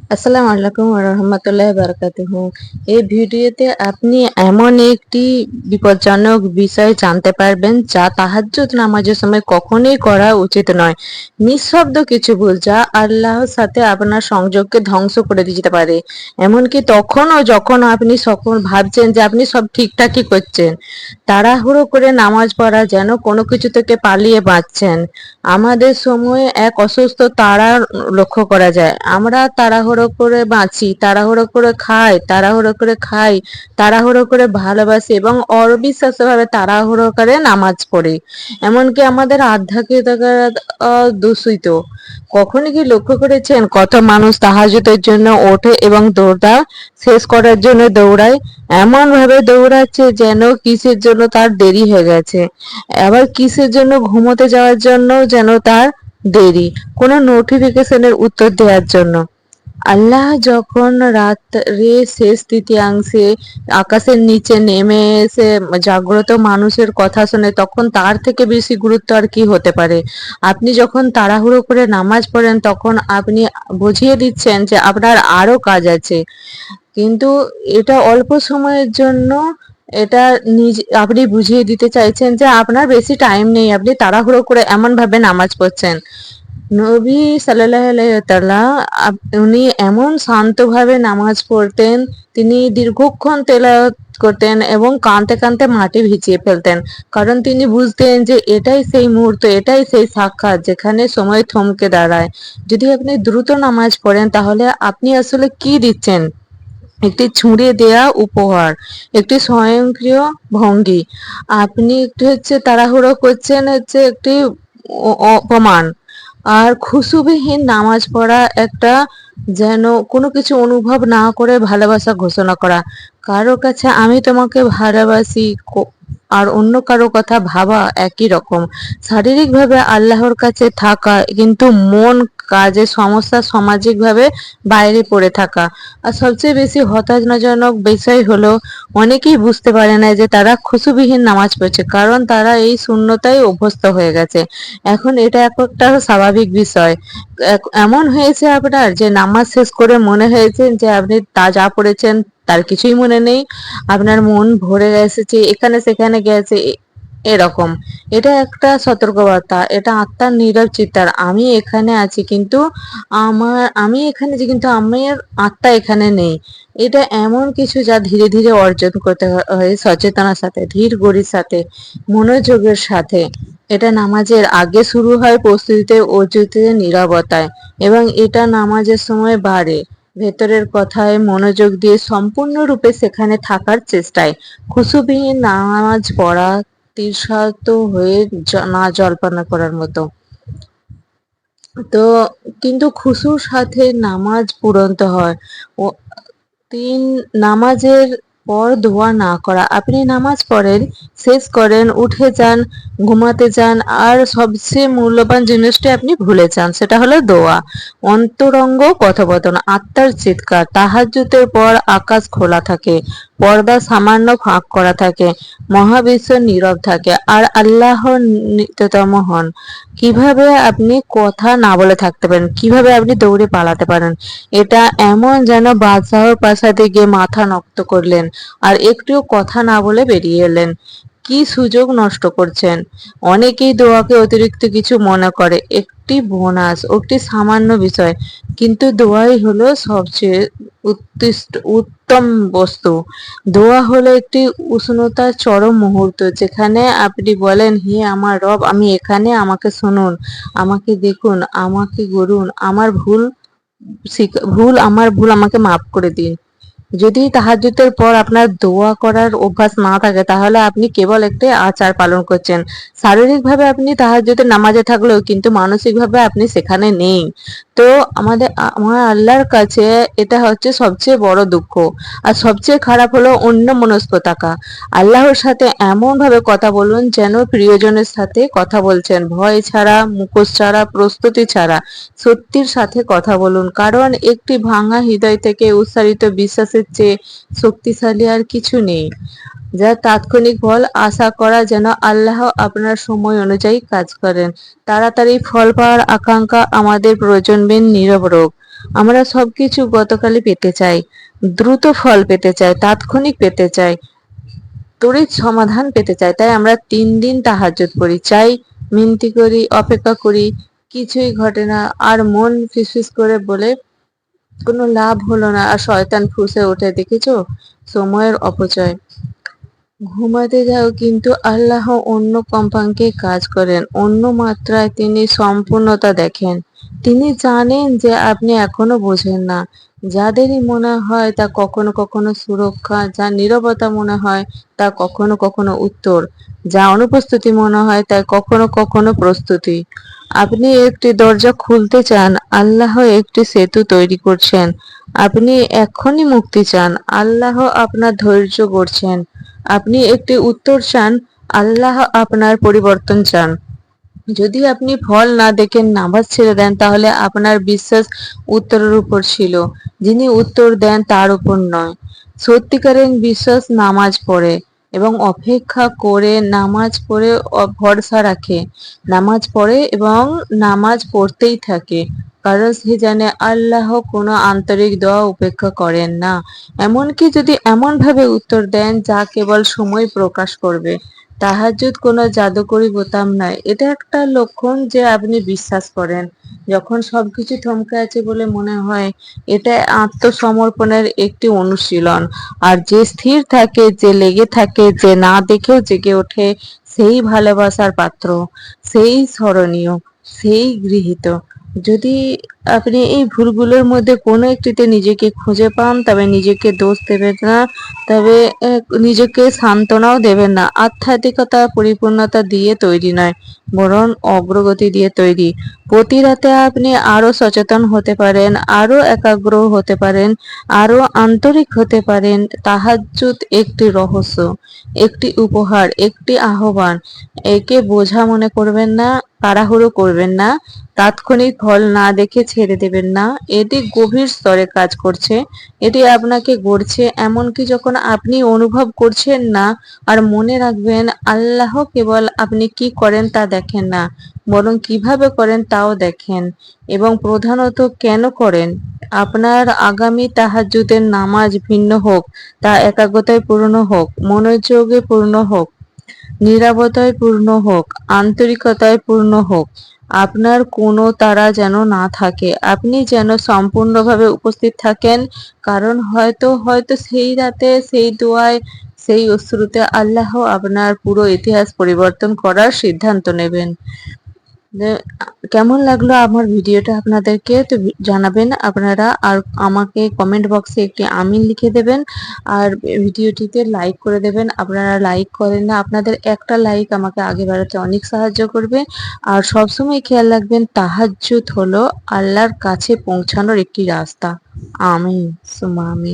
আসসালামু আলাইকুম ওয়া রাহমাতুল্লাহি ওয়া বারাকাতুহু। এই ভিডিওতে আপনি এমন একটি বিপজ্জনক বিষয় জানতে পারবেন যা তাহাজ্জুদ নামাজের সময় কখনোই করা উচিত নয়। নিঃশব্দ কিছু ভুল যা আল্লাহর সাথে আপনার সংযোগকে ধ্বংস করে দিতে পারে। এমনকি তখনও যখন আপনি সকল ভাবছেন যে আপনি সব ঠিকঠাকই করছেন। তাড়াহুড়ো করে নামাজ পড়া যেন কোনো কিছু থেকে পালিয়ে বাঁচছেন। আমাদের সময়ে এক অসুস্থ তারা লক্ষ্য করা যায়। আমরা তাড়াহুড়ো করে বাঁচি, তাড়াহুড়ো করে খাই, তাড়াহুড়ো করে ভালোবাসি এবং অবিশ্বাস্যভাবে তাড়াহুড়ো করে নামাজ পড়ি। এমনকি আমাদের আধ্যাত্মিকতা দূষিত। কখনো কি লক্ষ্য করেছেন কত মানুষ তাহাজ্জুদের জন্য ওঠে এবং শেষ করার জন্য দৌড়ায়? এমন ভাবে দৌড়াচ্ছে যেন কিসের জন্য তার দেরি হয়ে গেছে, আবার কিসের জন্য ঘুমোতে যাওয়ার জন্য যেন তার দেরি, কোনো নোটিফিকেশনের উত্তর দেওয়ার জন্য। আল্লাহ যখন রাত্রে শেষ তৃতীয়াংশে আকাশের নিচে নেমে এসে জাগ্রত মানুষের কথা শোনে, তখন তার থেকে বেশি গুরুত্ব আর কি হতে পারে? আপনি যখন তাড়াহুড়ো করে নামাজ পড়েন তখন আপনি বুঝিয়ে দিচ্ছেন যে আপনার আরো কাজ আছে, কিন্তু এটা অল্প সময়ের জন্য। এটা নিজে আপনি বুঝিয়ে দিতে চাইছেন যে আপনার বেশি টাইম নেই, আপনি তাড়াহুড়ো করে এমন ভাবে নামাজ পড়ছেন। নবী সাল্লাল্লাহু আলাইহি ওয়াসাল্লাম উনি এমন শান্তভাবে নামাজ পড়তেন, তিনি দীর্ঘক্ষণ তেলাওয়াত করতেন এবং কাঁদতে কাঁদতে মাটি ভিজিয়ে ফেলতেন, কারণ তিনি বুঝতেন যে এটাই সেই মুহূর্ত, এটাই সেই সাক্ষাৎ যেখানে সময় থমকে দাঁড়ায়। যদি আপনি দ্রুত নামাজ পড়েন তাহলে আপনি আসলে কি দিচ্ছেন? একটি ছুঁড়ে দেয়া উপহার, একটি স্বয়ংক্রিয় ভঙ্গি। আপনি একটু তাড়াহুড়ো করছেন একটি অপমান। আর খুশুবিহীন নামাজ পড়া একটা যেন কোনো কিছু অনুভব না করে ভালোবাসা ঘোষণা করা। কারো কাছে আমি তোমাকে ভালোবাসি আর অন্য কারো কথা ভাবা একই রকম। শারীরিকভাবে আল্লাহর কাছে থাকা কিন্তু মন কাজে সমস্যা, সামাজিকভাবে বাইরে পড়ে থাকা। আর সবচেয়ে বেশি হতাশাজনক বিষয় হলো অনেকেই বুঝতে পারে না যে তারা খুশুবিহীন নামাজ পড়ছে, কারণ তারা এই শূন্যতায় অভ্যস্ত হয়ে গেছে। এখন এটা একটা স্বাভাবিক বিষয়। এমন হয়েছে আপনার যে নামাজ শেষ করে মনে হয়েছে যে আপনি তা যা পড়েছেন তার কিছুই মনে নেই, আপনার মন ভরে গেছে, এখানে সেখানে গেছে এরকম। এটা একটা সতর্কবার্তা, এটা আত্মার নীরব চিৎকার, আমি এখানে আছি কিন্তু আমি এখানে যে কিন্তু আমার আত্মা এখানে নেই। এটা এমন কিছু যা ধীরে ধীরে অর্জন করতে হয়, সচেতনার সাথে, ধীর গতির সাথে, মনোযোগের সাথে। এটা নামাজের আগে শুরু হয়, প্রস্তুতিতে, অজুতে, নীরবতায়, এবং এটা নামাজের সময় বাড়ে ভেতরের কথায় মনোযোগ দিয়ে সম্পূর্ণরূপে সেখানে থাকার চেষ্টায়। খুশুবিহীন নামাজ পড়া তৃষার্ত হয়ে না জল্পনা করার মতো। তো কিন্তু খুশুর সাথে নামাজ পূরন্ত হয়। ও নামাজের পর দোয়া না করা। আপনি নামাজ পড়েন, শেষ করেন, উঠে যান, ঘুমাতে যান, আর সবচেয়ে মূল্যবান জিনিসটি আপনি ভুলে যান, সেটা হলো দোয়া। অন্তরঙ্গ কথোপকথন, আত্মার চিৎকার। তাহাজ্জুদের পর আকাশ খোলা থাকে, পর্দা সামান্য ফাঁক করা থাকে, মহাবিশ্ব নীরব থাকে, আর আল্লাহ নিত্যতম হন। কিভাবে আপনি কথা না বলে থাকতে পারেন? কিভাবে আপনি দৌড়ে পালাতে পারেন? এটা এমন যেন বাদশাহর প্রাসাদে গিয়ে মাথা নত করলেন আর একটিও কথা না বলে বেরিয়ে এলেন। কি সুযোগ নষ্ট করছেন! অনেকেই দোয়াকে অতিরিক্ত কিছু মনে করে, একটি বোনাস, একটি সামান্য বিষয়, কিন্তু দোয়াই হলো সবচেয়ে উত্তম বস্তু। দোয়া হলো একটি উষ্ণতার চরম মুহূর্ত, যেখানে আপনি বলেন, হে আমার রব, আমি এখানে, আমাকে শুনুন, আমাকে দেখুন, আমাকে গড়ুন, আমার ভুল আমাকে মাফ করে দিন। যদি তাহাজ্জুদের পর আপনার দোয়া করার অভ্যাস না থাকে তাহলে আপনি কেবল একটি আচার পালন করছেন। শারীরিকভাবে আপনি তাহাজ্জুদের নামাজে থাকলেও কিন্তু মানসিকভাবে আপনি সেখানে নেই। তো আমার আল্লাহর কাছে এটা হচ্ছে সবচেয়ে বড় দুঃখ। আর সবচেয়ে খারাপ হলো অন্যমনস্ক থাকা। আল্লাহর সাথে এমন ভাবে কথা বলুন যেন প্রিয়জনের সাথে কথা বলছেন, ভয় ছাড়া, মুখোশ ছাড়া, প্রস্তুতি ছাড়া। সত্যির সাথে কথা বলুন, কারণ একটি ভাঙা হৃদয় থেকে উচ্চারিত বিশ্বাসের চেয়ে শক্তিশালী আর কিছু নেই। যা তাৎক্ষণিক ফল আশা করা যেন আল্লাহ আপনার সময় অনুযায়ী কাজ করেন। তাড়াতাড়ি ফল পাওয়ার আকাঙ্ক্ষা আমাদের প্রয়োজনবিহীন নীরব রোগ। আমরা সবকিছু গতকালই পেতে চাই, দ্রুত ফল পেতে চাই, তাৎক্ষণিক পেতে চাই, তড়িৎ সমাধান পেতে চাই। তাই আমরা 3 দিন তাহাজ্জুদ পড়ি, চাই মিনতি করি, অপেক্ষা করি, কিছুই ঘটে না, আর মন ফিসফিস করে বলে কোনো লাভ হলো না, আর শয়তান ফুঁসে ওঠে, দেখেছো, সময়ের অপচয়। ঘুমাতে যাও, কিন্তু আল্লাহ অন্য কম্পাঙ্কে কাজ করেন, অন্য মাত্রায় তিনি সম্পূর্ণতা দেখেন। তিনি জানেন যে আপনি এখনো বোঝেন না। যাদেরই মনে হয় তা কখনো কখনো সুরক্ষা, যা নীরবতা মনে হয় তা কখনো কখনো উত্তর, যা অনুপস্থিতি মনে হয় তা কখনো কখনো প্রস্তুতি। আপনি একটি দরজা খুলতে চান, আল্লাহ একটি সেতু তৈরি করছেন। আপনি এক্ষুনি মুক্তি চান, আল্লাহ আপনার ধৈর্য গড়ছেন। আপনি একটি উত্তর চান, আল্লাহ আপনার পরিবর্তন চান। যদি আপনি ফল না দেখে নামাজ ছেড়ে দেন, তাহলে আপনার বিশ্বাস উত্তরের উপর ছিল, যিনি উত্তর দেন তার উপর নয়। সত্যিকারের বিশ্বাস নামাজ পড়ে এবং অপেক্ষা করে, নামাজ পড়ে ভরসা রাখে, নামাজ পড়ে এবং নামাজ পড়তেই থাকে, কারণ সে জানে আল্লাহ কোনো আন্তরিক দোয়া উপেক্ষা করেন না, এমনকি যদি এমনভাবে উত্তর দেন যা কেবল সময় প্রকাশ করবে। তাহাজ্জুদ কোনো জাদুকরি বোতাম নয়, এটা একটা লক্ষণ যে আপনি বিশ্বাস করেন। যখন সবকিছু থমকে আছে বলে মনে হয়, এটা আত্মসমর্পণের একটি অনুশীলন। আর যে স্থির থাকে, যে লেগে থাকে, যে না দেখেও জেগে ওঠে, সেই ভালোবাসার পাত্র, সেই স্মরণীয়, সেই গৃহীত। যদি আপনি এই ভুলগুলোর মধ্যে কোনো একটিতে নিজেকে খুঁজে পান, তবে নিজেকে দোষ দেবেন না, তবে নিজেকে সান্ত্বনাও দেবেন না। আধ্যাত্মিকতা পরিপূর্ণতা দিয়ে তৈরি নয়, বরং অগ্রগতি দিয়ে তৈরি। প্রতি রাতে আপনি আরো সচেতন হতে পারেন, আরো একাগ্র হতে পারেন, আরো আন্তরিক হতে পারেন। তাহাজ্জুদ একটি রহস্য, একটি উপহার, একটি আহ্বান। একে বোঝা মনে করবেন না, তাড়াহুড়ো করবেন না, তাৎক্ষণিক ফল না দেখে ছেড়ে দেবেন না। এটি গভীর স্তরে কাজ করছে, এটি আপনাকে গড়ছে, এমনকি যখন আপনি অনুভব করছেন না। আর মনে রাখবেন, আল্লাহ কেবল আপনি কি করেন তা দেখেন না, বরং কিভাবে করেন তাও দেখেন, এবং প্রধানত কেন করেন। আপনার আগামী তাহাজ্জুদের নামাজ ভিন্ন হোক, তা একাগ্রতায় পূর্ণ হোক, মনোযোগে পূর্ণ হোক, নীরবতায় পূর্ণ হোক, আন্তরিকতায় পূর্ণ হোক। আপনার কোনো তাড়া যেন না থাকে, আপনি যেন সম্পূর্ণভাবে উপস্থিত থাকেন, কারণ হয়তো হয়তো সেই রাতে, সেই দোয়ায়, সেই অশ্রুতে আল্লাহ আপনার পুরো ইতিহাস পরিবর্তন করার সিদ্ধান্ত নেবেন। কেমন লাগলো আমার ভিডিওটা আপনাদেরকে, তো জানাবেন আপনারা, আর আমাকে কমেন্ট বক্সে একটি আমিন লিখে দেবেন, আর ভিডিওটিতে লাইক করে দেবেন। আপনারা লাইক করেন না, আপনাদের একটা লাইক আমাকে আগে বাড়াতে অনেক সাহায্য করবে। আর সবসময় খেয়াল রাখবেন, তাহাজ্জুদ হলো আল্লাহর কাছে পৌঁছানোর একটি রাস্তা। আমিন সুম্মা আমিন।